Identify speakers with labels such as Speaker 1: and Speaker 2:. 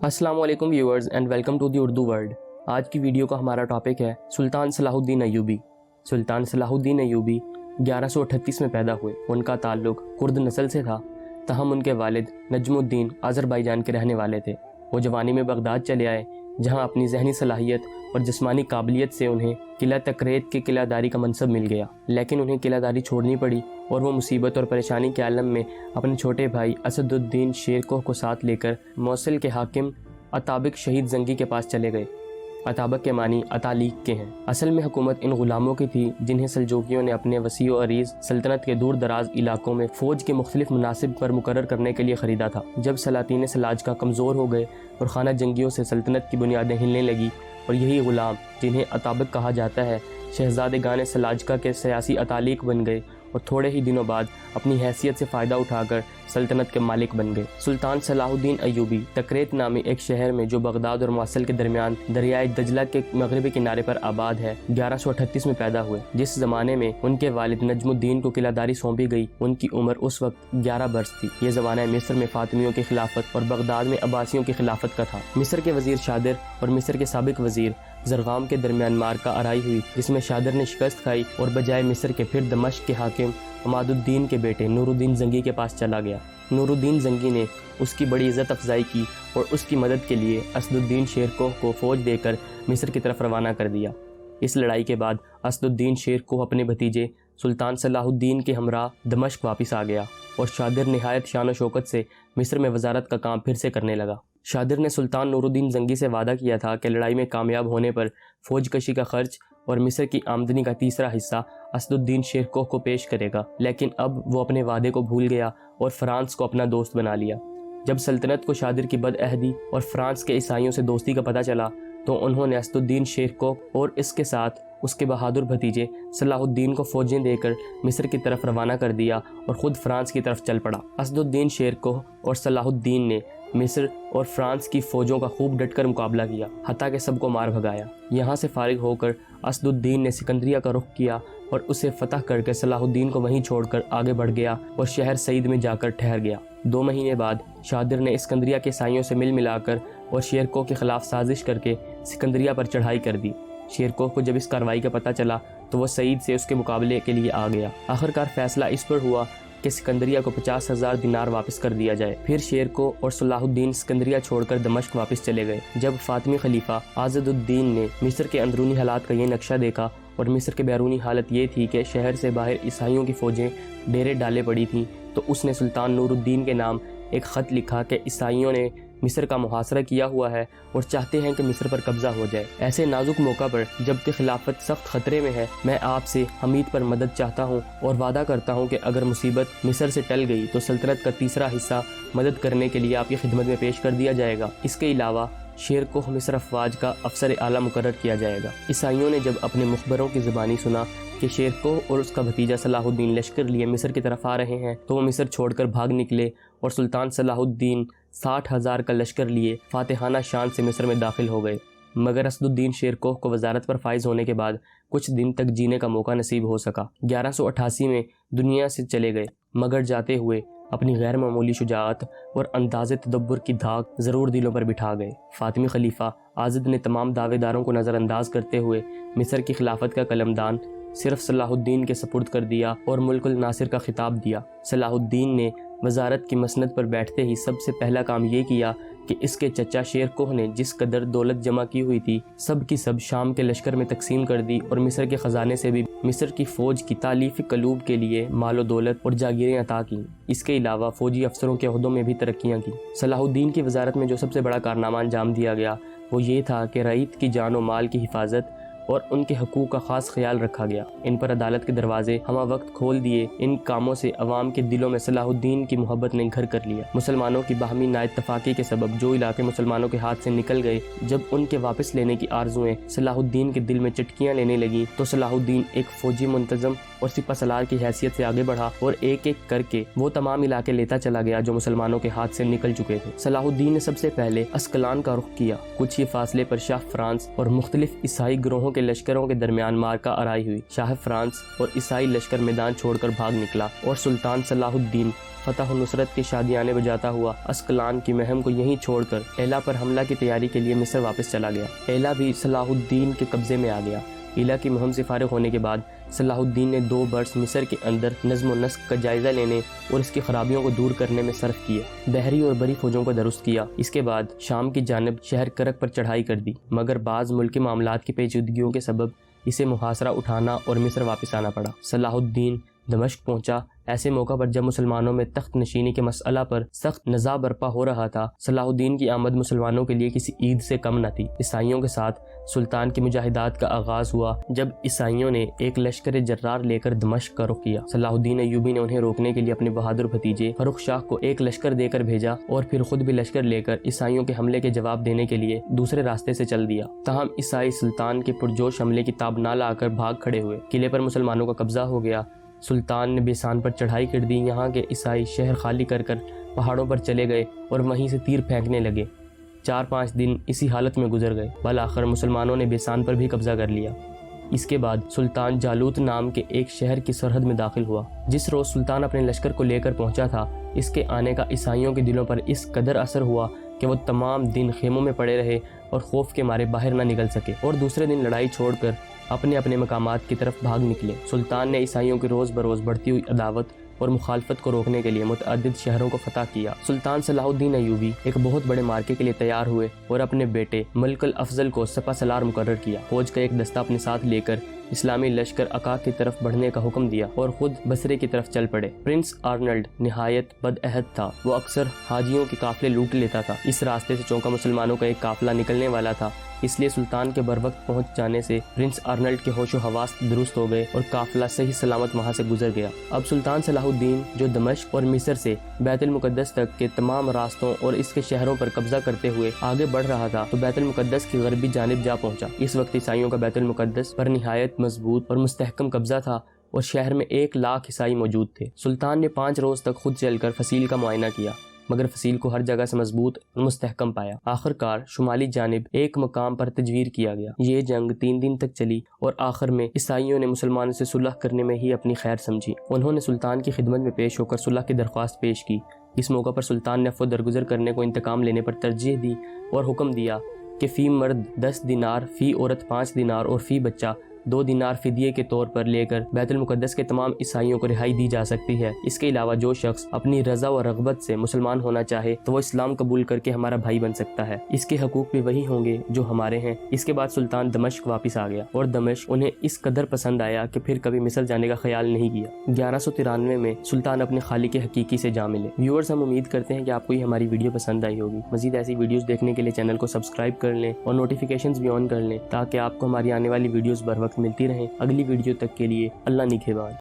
Speaker 1: अस्सलाम वालेकुम viewers and welcome to the Urdu world. आज की वीडियो का हमारा टॉपिक है Sultan Salahuddin Ayyubi. Sultan Salahuddin Ayyubi 1138 में पैदा हुए। उनका ताल्लुक कुर्द नस्ल से था, तहम उनके वालिद नजमुद्दीन अज़रबैजान के रहने वाले थे। वो जवानी में बगदाद चले आए, जहाँ अपनी जहनी सलाहियत और जिस्मानी काबिलियत से उन्हें किला तकरेत के किलादारी का मनसब मिल गया। लेकिन उन्हें किलादारी छोड़नी पड़ी और वो मुसीबत और परेशानी के आलम में अपने छोटे भाई असदुद्दीन शेरकोह को साथ लेकर मौसिल के हाकिम अताबिक शहीद जंगी के पास चले गए। अताबक के मानी अतालीक के हैं। असल में हुकूमत इन गुलामों की थी जिन्हें सल्जूकियों ने अपने वसी व अरीज़ सल्तनत के दूर दराज इलाकों में फ़ौज के मुख्तलिफ मुनासिब पर मुकर्रर करने के लिए ख़रीदा था। जब सलातीन सलाजका कमज़ोर हो गए और खाना जंगियों से सल्तनत की बुनियादें हिलने लगी और यही ग़ुलाम जिन्हें अताबक कहा जाता है शहज़ादेगान सलाजका के सियासी अतालीक बन गए और थोड़े ही दिनों बाद अपनी हैसियत से फ़ायदा उठाकर सल्तनत के मालिक बन गए। सुल्तान सलाहुद्दीन अय्यूबी तकरेत नामी एक शहर में जो बगदाद और मौसिल के दरमियान दरियाए दजला के मगरबी किनारे पर आबाद है 1138 में पैदा हुए। जिस ज़माने में उनके वालिद नजमुद्दीन को किलादारी सौंपी गई, उनकी उम्र उस वक्त 11 बरस थी। ये ज़माना मिस्र में फातिमियों की खिलाफत और बगदाद में अब्बासियों की खिलाफत का था। मिस्र के वज़ीर शादिर और मिस्र के साबिक वज़ीर ज़रगाम के दरमियान मार्का आराई हुई, जिसमें शादिर ने शिकस्त खाई और बजाय मिस्र के फिर दमश्क के हाकिम अमादुद्दीन के बेटे नूरुद्दीन जंगी के पास चला गया। नूरुद्दीन जंगी ने उसकी बड़ी इज़्ज़त अफजाई की और उसकी मदद के लिए असदुद्दीन शेरकोह को फ़ौज देकर मिस्र की तरफ रवाना कर दिया। इस लड़ाई के बाद असदुद्दीन शेरकोह अपने भतीजे सुल्तान सलाहुद्दीन के हमरा दमश्क वापस आ गया और शादिर नहायत शान व शौकत से मिस्र में वजारत का काम फिर से करने लगा। शादिर ने सुल्तान नूरुद्दीन जंगी से वादा किया था कि लड़ाई में कामयाब होने पर फ़ौज कशी का खर्च और मिस्र की आमदनी का तीसरा हिस्सा असदुद्दीन शेरकोह को पेश करेगा। लेकिन अब वो अपने वादे को भूल गया और फ्रांस को अपना दोस्त बना लिया। जब सल्तनत को शादिर की बदअहदी और फ्रांस के ईसाइयों से दोस्ती का पता चला तो उन्होंने असदुद्दीन शेरकोह और इसके साथ उसके बहादुर भतीजे सलाहुद्दीन को फ़ौजें देकर मिस्र की तरफ रवाना कर दिया और ख़ुद फ्रांस की तरफ चल पड़ा। असदुद्दीन शेरकोह और सलाहुद्दीन ने मिस्र और फ्रांस की फ़ौजों का खूब डटकर मुकाबला किया, हत्ता के सबको मार भगाया। यहाँ से फारिग होकर असदुद्दीन ने सिकंदरिया का रुख किया और उसे फ़तह करके सलाहुद्दीन को वहीं छोड़कर आगे बढ़ गया और शहर सईद में जाकर ठहर गया। 2 महीने बाद शादिर ने सिकंदरिया के ईसाइयों से मिल मिलाकर और शेरकोह के ख़िलाफ़ साजिश करके सिकंदरिया पर चढ़ाई कर दी। शेरकोह को जब इस कार्रवाई का पता चला तो वह सईद से उसके मुकाबले के लिए आ गया। आखिरकार फैसला इस पर हुआ कि सिकंदरिया को 50,000 दिनार वापस कर दिया जाए। फिर शेरकोह और सलाहुद्दीन सिकंदरिया छोड़कर दमश्क वापस चले गए। जब फातिमी खलीफा आज़दुद्दीन ने मिस्र के अंदरूनी हालात का ये नक्शा देखा और मिस्र के बैरूनी हालत ये थी कि शहर से बाहर ईसाइयों की फ़ौजें डेरे डाले पड़ी थीं, तो उसने सुल्तान नूरुद्दीन के नाम एक ख़त लिखा कि ईसाइयों ने मिस्र का मुहासरा किया हुआ है और चाहते हैं कि मिस्र पर कब्ज़ा हो जाए। ऐसे नाजुक मौका पर जबकि खिलाफत सख्त ख़तरे में है, मैं आपसे हमीद पर मदद चाहता हूँ और वादा करता हूँ कि अगर मुसीबत मिस्र से टल गई तो सल्तनत का तीसरा हिस्सा मदद करने के लिए आपकी खिदमत में पेश कर दिया जाएगा। इसके अलावा शेरकोह मिस्र अफवाज का अफसर आला मुकर्रर किया जाएगा। ईसाइयों ने जब अपने मुखबरों की ज़बानी सुना कि शेरकोह और उसका भतीजा सलाहुद्दीन लश्कर लिए मिस्र की तरफ आ रहे हैं तो वो मिस्र छोड़कर भाग निकले और सुल्तान सलाहुद्दीन 60,000 का लश्कर लिए फातिहाना शान से मिस्र में दाखिल हो गए। मगर असदुद्दीन शेरकोह को वजारत पर फाइज होने के बाद कुछ दिन तक जीने का मौका नसीब हो सका। 1188 में दुनिया से चले गए, मगर जाते हुए अपनी गैर मामूली शुजाअत और अंदाज़े तदब्बुर की धाक ज़रूर दिलों पर बिठा गए। फातिमी खलीफा आज़द ने तमाम दावेदारों को नज़रअंदाज करते हुए मिस्र की खिलाफत का कलमदान सिर्फ सलाहुद्दीन के सपुर्द कर दिया और मुल्कुल नासिर का खिताब दिया। सलाहुद्दीन ने वजारत की मसनद पर बैठते ही सबसे पहला काम ये किया कि इसके चचा शेरकोह ने जिस कदर दौलत जमा की हुई थी सब की सब शाम के लश्कर में तकसीम कर दी और मिस्र के ख़जाने से भी मिस्र की फ़ौज की तालीफ़ कलूब के लिए मालो दौलत और जागीरें अता की। इसके अलावा फ़ौजी अफसरों के ओहदों में भी तरक्कियाँ की। सलाहुद्दीन की वजारत में जो सबसे बड़ा कारनामा अंजाम दिया गया वो ये था कि रईत की जान व माल की हिफाजत और उनके हकूक़ का ख़ास ख्याल रखा गया। इन पर अदालत के दरवाजे हमा वक्त खोल दिए। इन कामों से अवाम के दिलों में सलाहुद्दीन की मोहब्बत ने घर कर लिया। मुसलमानों की बाहमी नाइत्तफ़ाक़ी के सबब जो इलाके मुसलमानों के हाथ से निकल गए, जब उनके वापस लेने की आरजुएं सलाहुद्दीन के दिल में चटकियाँ लेने लगी तो सलाहुद्दीन एक फ़ौजी मुंतज़म और सिपह सलार की हैसियत से आगे बढ़ा और एक एक करके वो तमाम इलाके लेता चला गया जो मुसलमानों के हाथ से निकल चुके थे। सलाहुद्दीन ने सबसे पहले अस्कलान का रुख किया। कुछ ही फासले पर शाह फ्रांस और मुख्तलिफ ईसाई ग्रोहों के کے لشکروں کے درمیان مارکا آرائی ہوئی۔ شاہ فرانس اور عیسائی لشکر میدان چھوڑ کر بھاگ نکلا اور سلطان صلاح الدین فتح و نصرت کے شادیانے بجاتا ہوا اسکلان کی مہم کو یہیں چھوڑ کر ایلا پر حملہ کی تیاری کے لیے مصر واپس چلا گیا۔ ایلا بھی صلاح الدین کے قبضے میں آ گیا۔ ایلا کی مہم سے فارغ ہونے کے بعد صلاح الدین نے 2 برس مصر کے اندر نظم و نسق کا جائزہ لینے اور اس کی خرابیوں کو دور کرنے میں صرف کیے۔ بحری اور بری فوجوں کو درست کیا۔ اس کے بعد شام کی جانب شہر کرک پر چڑھائی کر دی، مگر بعض ملکی معاملات کی پیچیدگیوں کے سبب اسے محاصرہ اٹھانا اور مصر واپس آنا پڑا۔ صلاح الدین دمشق پہنچا۔ ایسے موقع پر جب مسلمانوں میں تخت نشینی کے مسئلہ پر سخت نزاع برپا ہو رہا تھا، صلاح الدین کی آمد مسلمانوں کے لیے کسی عید سے کم نہ تھی۔ عیسائیوں کے ساتھ سلطان کی مجاہدات کا آغاز ہوا جب عیسائیوں نے ایک لشکر جرار لے کر دمشق کا رخ کیا۔ صلاح الدین ایوبی نے انہیں روکنے کے لیے اپنے بہادر بھتیجے فرخ شاہ کو ایک لشکر دے کر بھیجا اور پھر خود بھی لشکر لے کر عیسائیوں کے حملے کے جواب دینے کے لیے دوسرے راستے سے چل دیا۔ تاہم عیسائی سلطان کے پرجوش حملے کی تاب نہ لا کر بھاگ کھڑے ہوئے۔ قلعے پر مسلمانوں کا قبضہ ہو گیا۔ سلطان نے بیسان پر چڑھائی کر دی۔ یہاں کے عیسائی شہر خالی کر کر پہاڑوں پر چلے گئے اور وہیں سے تیر پھینکنے لگے۔ 4-5 دن اسی حالت میں گزر گئے۔ بالآخر مسلمانوں نے بیسان پر بھی قبضہ کر لیا۔ اس کے بعد سلطان جالوت نام کے ایک شہر کی سرحد میں داخل ہوا۔ جس روز سلطان اپنے لشکر کو لے کر پہنچا تھا، اس کے آنے کا عیسائیوں کے دلوں پر اس قدر اثر ہوا کہ وہ تمام دن خیموں میں پڑے رہے اور خوف کے مارے باہر نہ نکل سکے، اور دوسرے دن لڑائی چھوڑ کر اپنے اپنے مقامات کی طرف بھاگ نکلے۔ سلطان نے عیسائیوں کی روز بروز بڑھتی ہوئی عداوت اور مخالفت کو روکنے کے لیے متعدد شہروں کو فتح کیا۔ سلطان صلاح الدین ایوبی ایک بہت بڑے مارکے کے لیے تیار ہوئے اور اپنے بیٹے ملک الافضل کو سپہ سالار مقرر کیا۔ فوج کا ایک دستہ اپنے ساتھ لے کر اسلامی لشکر عکا کی طرف بڑھنے کا حکم دیا اور خود بصرے کی طرف چل پڑے۔ پرنس آرنلڈ نہایت بدعہد تھا۔ وہ اکثر حاجیوں کے قافلے لوٹ لیتا تھا۔ اس راستے سے چونکہ مسلمانوں کا ایک قافلہ نکلنے والا تھا، اس لیے سلطان کے بروقت پہنچ جانے سے پرنس آرنلڈ کے ہوش و حواس درست ہو گئے اور قافلہ صحیح سلامت وہاں سے گزر گیا۔ اب سلطان صلاح الدین جو دمشق اور مصر سے بیت المقدس تک کے تمام راستوں اور اس کے شہروں پر قبضہ کرتے ہوئے آگے بڑھ رہا تھا تو بیت المقدس کی غربی جانب جا پہنچا۔ اس وقت عیسائیوں کا بیت المقدس پر نہایت مضبوط اور مستحکم قبضہ تھا اور شہر میں 1 لاکھ عیسائی موجود تھے۔ سلطان نے 5 روز تک خود چل کر فصیل کا معائنہ کیا، مگر فصیل کو ہر جگہ سے مضبوط اور مستحکم پایا۔ آخر کار شمالی جانب ایک مقام پر تجویر کیا گیا۔ یہ جنگ 3 دن تک چلی اور آخر میں عیسائیوں نے مسلمانوں سے صلح کرنے میں ہی اپنی خیر سمجھی۔ انہوں نے سلطان کی خدمت میں پیش ہو کر صلح کی درخواست پیش کی۔ اس موقع پر سلطان نے عفو درگزر کرنے کو انتقام لینے پر ترجیح دی اور حکم دیا کہ فی مرد 10 دینار، فی عورت 5 دینار اور فی بچہ 2 دینار فدیے کے طور پر لے کر بیت المقدس کے تمام عیسائیوں کو رہائی دی جا سکتی ہے۔ اس کے علاوہ جو شخص اپنی رضا و رغبت سے مسلمان ہونا چاہے تو وہ اسلام قبول کر کے ہمارا بھائی بن سکتا ہے۔ اس کے حقوق بھی وہی ہوں گے جو ہمارے ہیں۔ اس کے بعد سلطان دمشق واپس آ گیا اور دمشق انہیں اس قدر پسند آیا کہ پھر کبھی مصر جانے کا خیال نہیں کیا۔ 1193 میں سلطان اپنے خالق حقیقی سے جا ملے۔ ویورز، ہم امید کرتے ہیں کہ آپ کو یہ ہماری ویڈیو پسند آئی ہوگی۔ مزید ایسی ویڈیوز دیکھنے کے لیے چینل کو سبسکرائب کر لیں اور نوٹیفیکیشنز بھی آن کر لیں تاکہ آپ کو ہماری آنے والی ویڈیوز بر وقت ملتی رہیں۔ اگلی ویڈیو تک کے لیے اللہ نگہبان۔